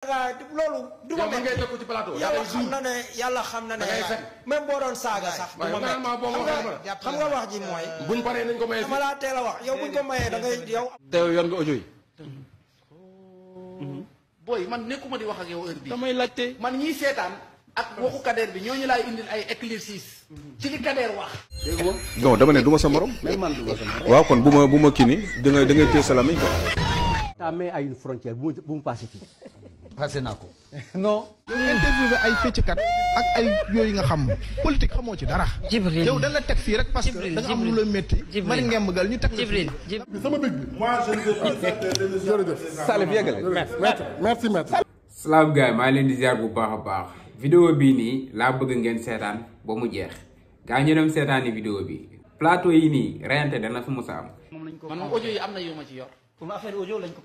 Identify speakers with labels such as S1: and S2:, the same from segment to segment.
S1: loolu du ma
S2: ngay teg ko ci plateau
S1: yàlla xam na ne même boo doon saaga sax du ma xam nga wax ji mooy
S2: buñ paree nañ ko mayee
S1: dama laa teel a wax yow buñ ko mayee da ngay yow
S2: teew yoon nga audio yi
S3: booy man nekkuma di wax ak yow heure bi
S2: damay laajte
S3: man ñiy seetaan ak waxu Kader bi ñooñu laay indil ay éclaircis ci li Kader wax.
S4: non dama ne du ma sa morom. waaw kon bu ma kii nii da ngay téye sa lamiñ quoi.
S5: ta main à une frontière bu mu passé fii.
S6: passé naa ko.
S5: non.
S7: interviewé ay fecckat ak ay yooyu nga xam politique xamoo ci dara.
S6: Jibril
S7: yow dañ la teg fii rek parce que da nga am lu la métti. mari ngemb gal ñu teg
S6: Jibril
S8: sama bëgg bi. moi je ne veux pas.
S4: Salif yeggale.
S8: merci maître.
S9: salaam gars maa leen di ziar bu baax a baax vidéo bii nii laa bëgg ngeen seetaan ba mu jeex gaa ñu dem seetaani vidéo bi plateau yi nii reyante dana fi musa am.
S3: man moom audio yi am na yu ma ci yor.
S5: pour affaire audio lañ ko.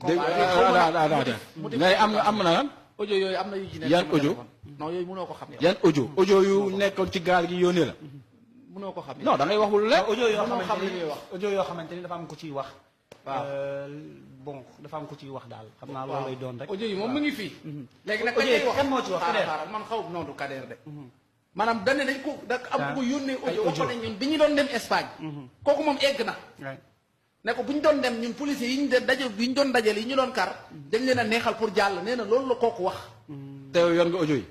S2: ngay am na lan
S3: audio yooyu am na yu ci nekk.
S2: yan audio
S3: non yooyu mënoo ko xam yow.
S2: yan audio yu nekkoon ci gaal gi yónnee la.
S3: mënoo ko xam
S2: non da ngay wax lu leer.
S5: audio yoo
S3: mënoo xam
S5: xamante
S3: li
S5: ni
S3: ñuy wax.
S5: audio yoo xamante ni dafa am ku ciy wax.
S3: waaw
S5: bon dafa am ku ciy wax daal xam naa loolu lay doon rek.
S3: audio yi moom mu ngi fii. léegi nag
S5: audio yi
S3: wax
S5: kan moo ci wax
S3: xaaral man xaw noonu Kader de. maanaam dañ ne dañ ko da am ko yónnee audio waxoon nañ ñun bi ñu doon dem Espagne. kooku moom egg na. ne ko bu ñu doon dem ñun policiers yi ñu doon dajale yi ñu doon kar dañ leen a neexal pour jàll nee na loolu la kooku wax.
S2: teew yoon nga audio yi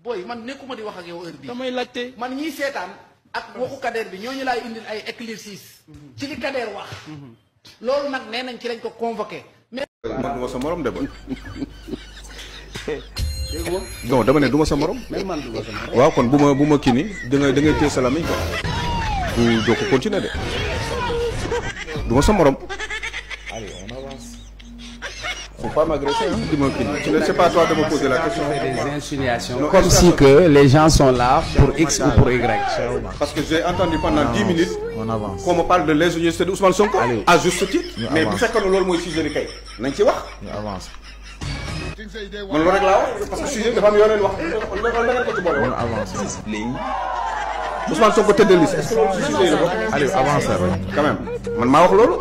S3: booy man nekkuma di wax ak yow heure bi
S2: damay laajte
S3: man ñiy seetaan ak waxu Kader bi ñooñu laay indil ay éclaircis ci li Kader wax. loolu nag nee nañ ci lañ ko convoqué. mais
S4: man du ma sa morom de ba. non dama ne du ma sa morom. waaw kon bu ma kii nii da ngay téye sa lamiñ quoi. doo ko continuer de. du ma sa morom. allez on avance. faut pas m'agresser hein. Dis-moi kii nii. Tu ne sais pas toi de me poser la question.
S9: Des insinuations comme si que les gens sont là pour X ou pour Y.
S4: Parce que j'ai entendu pendant 10 minutes.
S6: on avance
S4: qu'on me parle de l'ingéniosité de Ousmane Sonko. à juste titre. mais bu fekkee ne loolu mooy sujet bi kay. nañ ci wax.
S6: ñu avance.
S4: man loolu rek laa wax parce que sujet dafa am yoo leen wax loolu da ngeen ko ci boole woon.
S6: avance.
S4: Ousmane Sonko tête de liste est-ce que loolu si sujet yi la bokk.
S6: Aliou avance rek.
S4: quand même man maa wax loolu.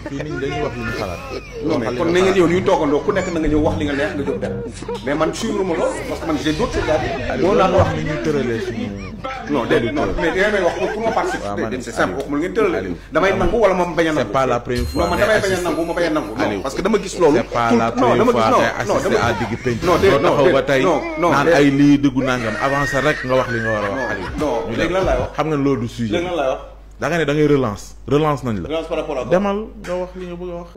S6: fii nit ñi dañuy wax li ñu xalaat.
S4: non mais kon na ngeen yow ñuy toogandoo ku nekk na nga ñëw wax li nga neex nga jóg dem mais man suivre ma loolu parce que man j'ai d'autres choses à dire.
S6: moo naan wax ni ñu tëralee suñu.
S4: non déedéet non mais da ngay wax pour ma participer. c'est simple waxuma ngeen tëralee. damay nangu wala ma bañ a nangu.
S6: c'est pas la première fois.
S4: non man damay bañ a nangu ma bañ a nangu. non parce que dama gis loolu.
S6: c'est pas la première fois ngay assister à digg penc. non taxaw ba tey naan ay lii dëggu nangam avancé rek nga wax li nga war a wax.
S4: non léegi lan laay wax.
S6: xam nga loolu du sujet.
S4: léegi lan laay wax.
S6: da nga ne da ngay relance nañ la.
S4: relance par rapport à
S6: demal nga wax li nga bëgg a wax.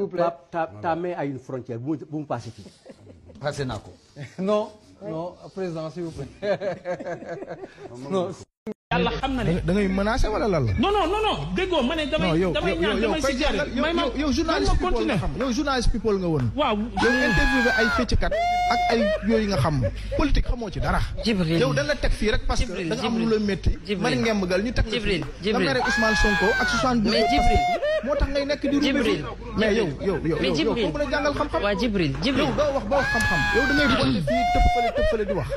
S5: ta main à une frontière bu mu passé fii.
S6: passé naa ko.
S5: non président s'il vous plaît. non.
S7: yàlla xam na ne da ngay menacé wala lan la.
S3: non déggoo ma ne damay ñaan damay si jaar
S7: yow journaliste people nga xam yow journaliste people nga woon.
S3: waaw
S7: yow interviewé ay fecckat ak ay yooyu nga xam politique xamoo ci dara.
S6: Jibril
S7: yow dañ la teg fii rek parce que da nga am lu la métti. mari ngemb gal ñu teg la fii. nga mere Ousmane Sonko ak 72.
S6: mais Jibril
S7: moo tax ngay nekk di.
S6: Jibril
S7: mais yow foofu la jàngal xam-xam.
S6: waa Jibril
S7: yow doo wax ba wax xam-xam. yow da ngay bonde fii tëb fële di wax.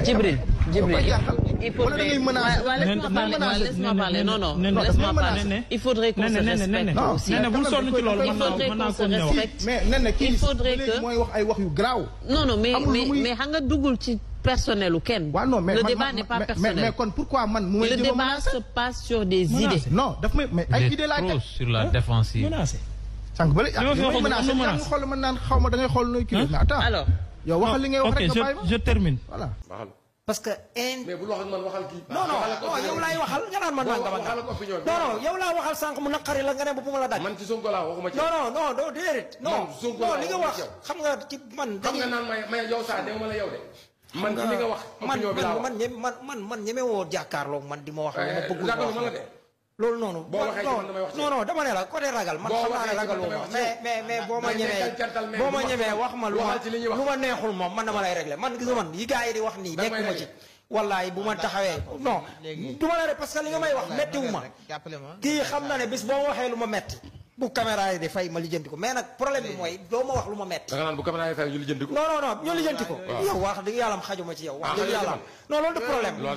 S6: Jibril
S7: il faut da ngay menacé.
S6: laisse-moi parler. Non, laisse-moi parler. Il faudrait qu'on se respecte aussi. Il faudrait qu'on se respecte.
S7: Mais
S6: il faudrait que
S7: mooy wax ay wax yu garaaw.
S6: Non, mais xam nga duggul ci personnel ou kenn. Le débat n'est pas personnel.
S7: Mais kon pourquoi man mu
S6: le débat se passe sur des idées.
S7: Non, daf may mais ay idées laa teg.
S9: sur la défensive.
S7: sànq bële menacé nga xool man naan xaw ma da ngay xool nooy kii. mais attends
S6: alors
S7: yow waxal li ngay wax rek nga bàyyi ma.
S1: je termine.
S7: Voilà.
S1: parce que
S2: mais bu wax ak man waxal kii.
S1: non yow laay waxal nga naan man nangam ak non yow laa waxal sànq mu naqari la nga ne bu ma la dagg.
S2: man ci Sonko laa waxuma ci.
S1: non déedéet. non li nga wax xam nga ci man.
S2: xam nga naan may yow saa dew ma la yow de. man ci li nga wax.
S1: man ñeme woo jàkkaarloo man di ma wax. ma bëggul ma wax loolu noonu.
S2: boo waxee man damay wax
S1: non dama ne la côté ragal man xam naa ne ragaloo ma mais boo ma ñemee wax ma lu ma neexul moom man dama lay régler man gis nga man yi gars yi di wax nii nekkuma ci. wallaay bu ma taxawee non du ma la rek parce que li nga may wax méttiwu ma kii xam na ne bis boo waxee lu ma metti bu caméra yi di fay ma lijjanti ko mais nag problème bi mooy doo ma wax lu ma metti.
S2: da nga naan bu caméra yi fay ñu lijjanti ko.
S1: non ñu lijjanti ko. yow wax dëgg yàlla xajuma ci yow. wax dëgg yàlla non loolu du problème. non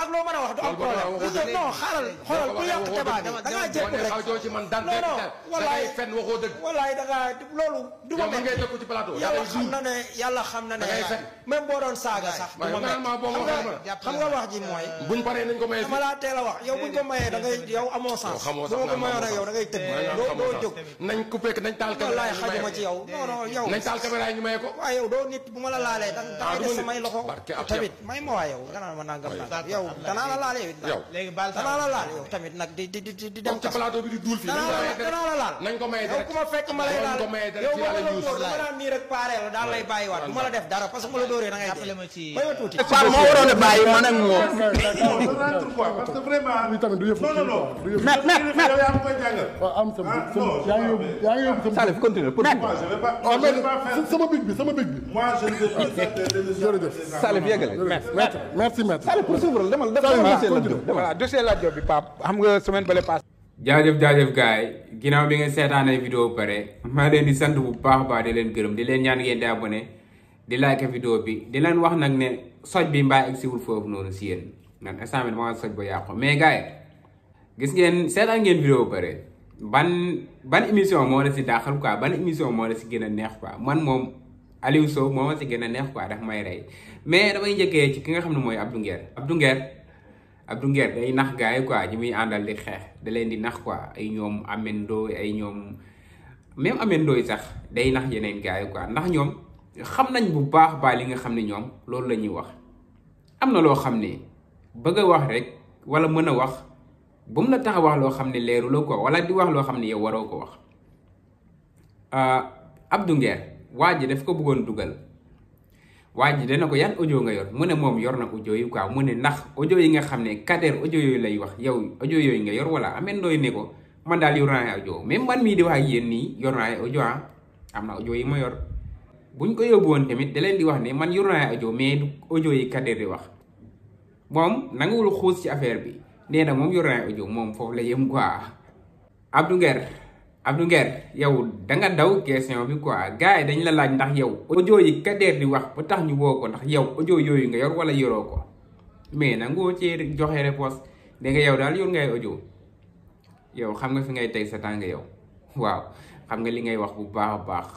S1: ak loo mën a wax du am problème. non xoolal ku yàq débat bi da ngaa jékku rek. non wallaay
S2: fen waxoo dëgg.
S1: wallaay da ngaa loolu du ma metti.
S2: ngay dëkku ci plateau.
S1: yàlla xam na ne même boo doon saaga sax du ma metti. xam nga wax ji mooy.
S2: buñ paree nañ ko maye
S1: dama laa teel a wax yow buñ ko mayee da ngay yow amoo sens. bu ma ko mayoon ak yow da ngay tëdd doo jóg.
S2: nañ coupé nañ taal caméra
S1: wallaay xajuma ci yow non yow
S2: nañ taal caméra yi ñu maye ko.
S1: waaw yow doo nit bu ma la laalee dangay def samay loxo tamit may ma waa yow nga naan ma nangam nangam yow danaa la laal yow léegi baal danaa la laal yow tamit nag di dem
S2: ci plateau bi di duul fii
S1: danaa la laal
S2: nañ ko maye
S1: yow ku ma fekk ma lay laal yow ma la dóor dama naan nii rek paaree la daal lay bàyyiwaat du ma la def dara parce que ma la dóoree da ngay dee may ma tuuti
S3: Pape moo waroon a bàyyi man ak moom
S8: parce que vraiment li tamit du yëfu
S3: mais
S8: yaa ngi koy jàngal waaw am sama yaa ngi yóbbu
S4: Salif continue pour
S8: sama big bi moi je ne veux plus jërëjëf
S4: Salif yeggale
S8: merci maître
S4: Salif pour suivre demal
S9: voilà dossier Lat Diop bi Pape xam nga semaine bële pass jaajëf gars yi ginnaaw bi nga seetaanee vidéo pare maa leen di sant bu baax di leen gërëm di leen ñaan ngeen di abonné di like vidéo bi di leen wax nag ne soj bi mbaa egg siwul foofu noonu si yéen man instant bi dama soj ba yàqu mais gars yi gis ngeen seetaan ngeen vidéo pare ban émission moo la si daaxal quoi ban émission moo la si gën a neex quoi man moom Aliou Sow moo ma si gën a neex quoi daf may rey mais damay njëkkee ci ki nga xam ne mooy Abdou Nguer day nax gars yi quoi ñi muy àndal di xeex da leen di nax quoi ay ñoom Amendo ay ñoom même Amendo sax day nax yeneen gars yi quoi ndax ñoom xam nañ bu baax li nga xam ne ñoom loolu la ñuy wax am na loo xam ne bëgg a wax rek wala mën a wax bu mu la tax a wax loo xam ne leeru la quoi wala di wax loo xam ne yow waroo ko wax Abdou Nguer waa ji daf ko bëggoon dugal waa ji dana ko yan audio nga yor mu ne moom yor na audio yi quoi mu ne ndax audio yi nga xam ne Kader audio yooyu lay wax yow audio yooyu nga yor wala Amendo ne ko man daal yor naa ay audio même man mii di wax ak yéen nii yor naa ay audio am na audio yi ma yor buñ ko yóbbu woon tamit da leen di wax ne man yor naa ay audio mais du audio yi Kader di wax moom nanguwul xuus ci affaire bi nee na moom yor naa ay audio moom foofu la yem quoi. Abdou Nguer yow danga daw question bi quoi gars yi dañ la laaj ndax yow audio yi Kader di wax ba tax ñu woo ko ndax yow audio yooyu nga yor wala yoroo ko mais nangoo ci joxe réponse da nga yow daal yor ngay audio yow xam nga fi ngay teg sa tàng yow waaw xam nga li ngay wax bu baax a baax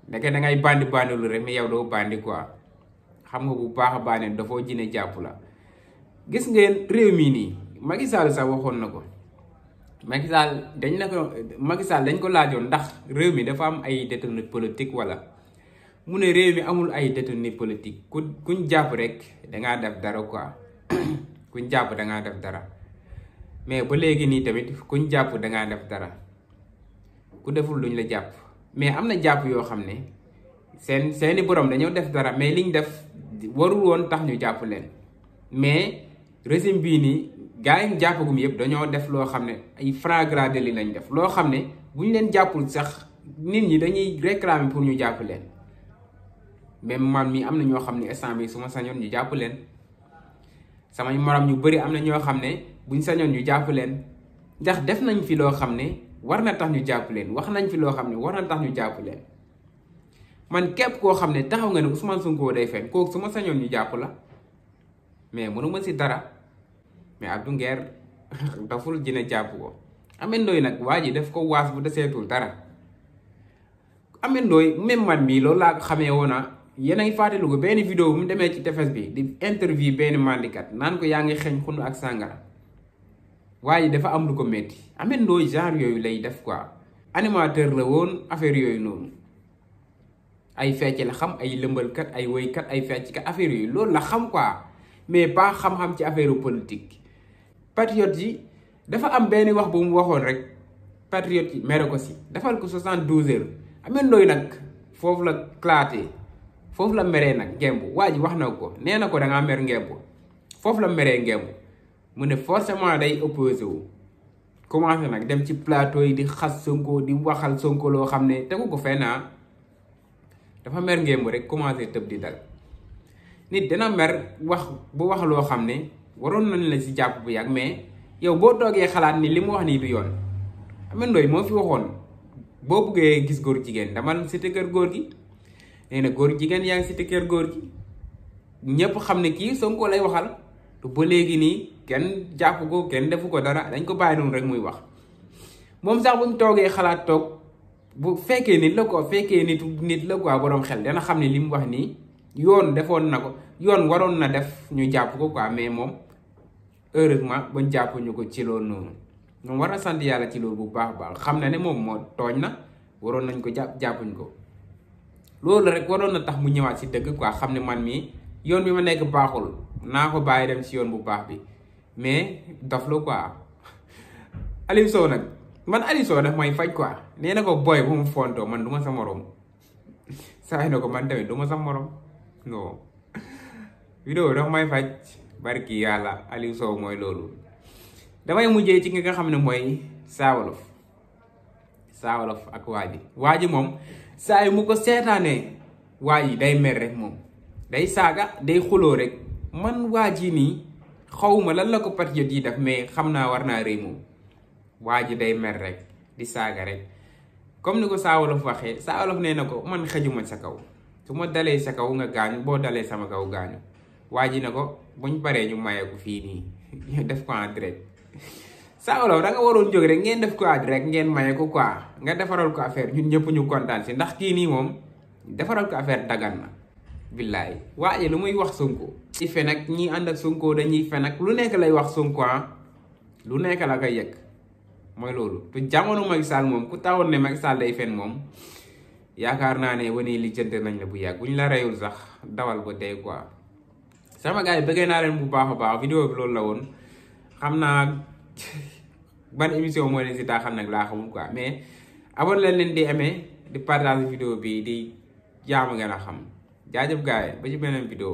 S9: ndeke da ngay bandi lu rek mais yow doo bandi quoi xam nga bu baax a bandi dafoo jine jàpp la gis ngeen réew mii nii Macky Sall sax waxoon na ko Macky Sall dañ ko laajoon ndax réew mi dafa am ay détenu politique wala mu ne réew mi amul ay détenu politique kuñ jàpp rek dangaa def dara quoi kuñ jàpp dangaa def dara mais ba léegi nii tamit kuñ jàpp dangaa def dara ku deful luñ la jàpp mais am na jàpp yoo xam ne seeni borom dañoo def dara mais liñ def warul woon tax ñu jàpp leen mais régime bii nii gaa yi jàppagum yëpp dañoo def loo xam ne ay flagrant délit lañ def loo xam ne bu ñu leen jàppul sax nit ñi dañuy réclamer pour ñu jàpp leen même man mi am na ñoo xam ne instant bi su ma sañoon ñu jàpp leen samay morom ñu bëri am na ñoo xam ne buñ sañoon ñu jàpp leen ndax def nañ fi loo xam ne war na tax ñu jàpp leen wax nañ fi loo xam ne war na tax ñu jàpp leen man képp koo xam ne taxaw nga ne Ousmane Sonko day fen kooku su ma sañoon ñu jàpp la mais mënuma si dara mais Abdou Nguer daful dina jàpp ko Amendo nag waa ji def ko waas bu deseetul dara Amendo même man mii loolu laa ko xamee woon na yéen a ngi fàttaliku ko benn vidéo bu mu demee ci tefes bi di interview benn mandikat naan ko yaa ngi xeeñ xunu ak sàngara waa ji dafa am lu ko métti Amendo genre yooyu lay def quoi animateur la woon affaire yooyu noonu ay fecc la xam ay lëmbalkat ay woykat ay fecckat affaire yooyu loolu la xam quoi mais pas xam-xam ci affaire politique patriote yi dafa am benn wax bu mu waxoon rek patriote yi mere ko si defal ko 72 heures Amendo nag foofu la claté foofu la meree nag ngembu waa ji wax na ko nee na ko dangaa mer ngembu foofu la meree ngembu mu ne forcément day opposé wu commencé nag dem ci plateau yi di xas Sonko di waxal Sonko loo xam ne tegu ko fenn dafa mer ngembu rek commencé tëb di dal nit dina mer wax bu wax loo xam ne waroon nañ la si jàpp bu yàgg mais yow boo toogee xalaat ni li mu wax nii du yoon Ameth Ndoye moo fi waxoon boo buggee gis góor jigéen dama cité kër góor gi nee na góor jigéen yaa ngi cité kër góor gi ñëpp xam ne kii Sonko lay waxal te ba léegi nii kenn jàpp ko kenn defu ko dara dañ ko bàyyi noonu rek muy wax moom sax bu mu toogee xalaat toog bu fekkee nit la quoi fekkee nit la quoi borom xel dana xam ne li mu wax nii yoon defoon na ko yoon waroon na def ñu jàpp ko quoi mais moom heureusement bañ jàpp ñu ko ci loolu noonu moom war na sant yàlla ci loolu bu baax baax xam na ne moom moo tooñ na waroon nañ ko jàppuñ ko loolu rek waroon na tax mu ñëwaat si dëgg quoi xam ne man mii yoon bi ma nekk baaxul naa ko bàyyi dem si yoon bu baax bi mais dof la quoi Aliou Sow nag man Aliou Sow daf may faj quoi nee na ko booy bu mu fontoo man du ma sa morom saa na ko man tamit du ma sa morom non vidéo daf may faj barki yàlla Aliou Sow mooy loolu damay mujjee ci nga xam ne mooy Saa Wolof ak waa ji moom saa yu mu ko seetaanee waa ji day mer rek moom day saaga day xuloo rek man waa ji nii xawma lan la ko patriote yi def mais xam naa war naa rëy moom waa ji day mer rek di saaga rek comme ni ko Saa Wolof waxee Saa Wolof nee na ko man xëjuma sa kaw su ma dalee sa kaw nga gaañu boo dalee sama kaw gaañu waa ji na ko buñ paree ñu maye ko fii nii def ko en direct Saa Wolof da nga waroon jóg rek ngeen def ko en direct ngeen maye ko quoi nga defaral ko affaire ñun ñëpp ñu kontaan si ndax kii nii moom defaral ko affaire dagan na billaay waa ji lu muy wax Sonko ci fen ak ñi ànd ak Sonko dañuy fen ak lu nekk lay wax Sonko lu nekk la koy yëg mooy loolu te jamono Macky Sall moom ku tawoon ne Macky Sall day fen moom yaakaar naa ne wane li jënd nañ la bu yàgg bu ñu la reyul sax dawal ba dee quoi sama gars yi bëggee naa leen bu baax a baax vidéo bi loolu la woon xam naa ban émission moo leen si taaxal nag laa xamul quoi mais abonné leen di aimer di partager vidéo bi di jaamu ngeen a xam jaajëf gars yi ba ci beneen vidéo